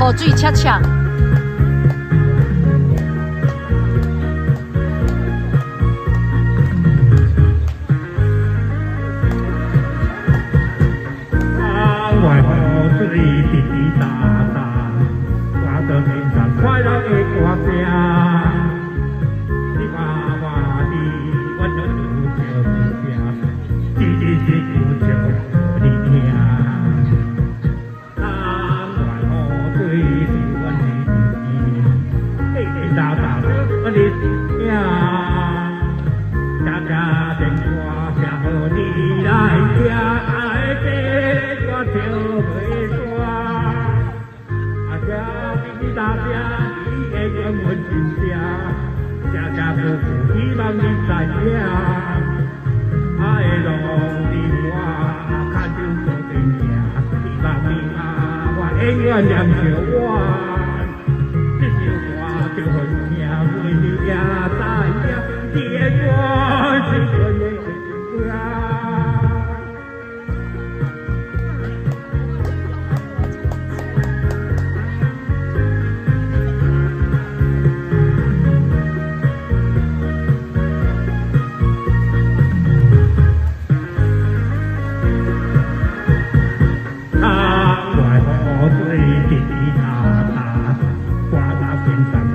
河水赤赤。外河水滴滴答答，我的天上快乐的歌声。你娃娃的，我就叫你听，滴滴滴就叫你听。外河水是阮的弟，滴滴答答我的声。家家电话写好你来听，爱的我跳袂煞。啊，这滴滴答答，你会讲阮真正，家家户户希望你知影。爱路电话，看就做阵行，希望你我永远念着我。这首歌就好听，每日也知影，你的歌是阮的歌。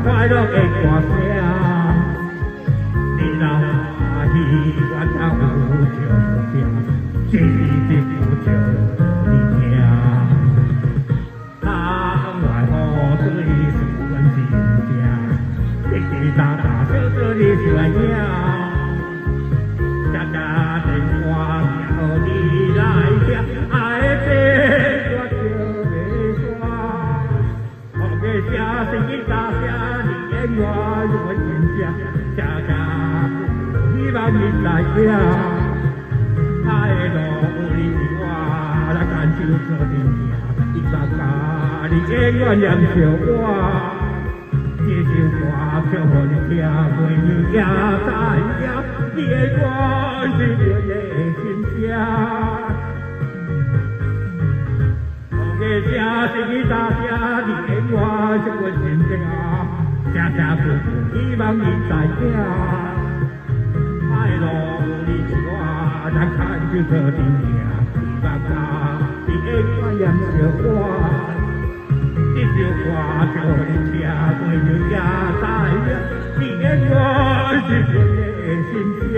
快乐的歌声，你若欢喜，我才有唱声，一字有唱你听。外河水是阮真正，滴滴答答说说你知影。家家电话叫你来听，爱的我就袂煞。后个声是你大声。我阮真正，家家希望你知影。爱路有你我，咱牵手做阵行，希望家你永远念着我。这首歌唱互你听，每日也知影，你的歌是阮的心声。后个声是你大声，你的我是阮真正。家家户户希望你知影，爱路有你我，咱牵手做阵行，希望家你永远念着我。这首歌叫你听，每日也知影，你的我是阮的心声。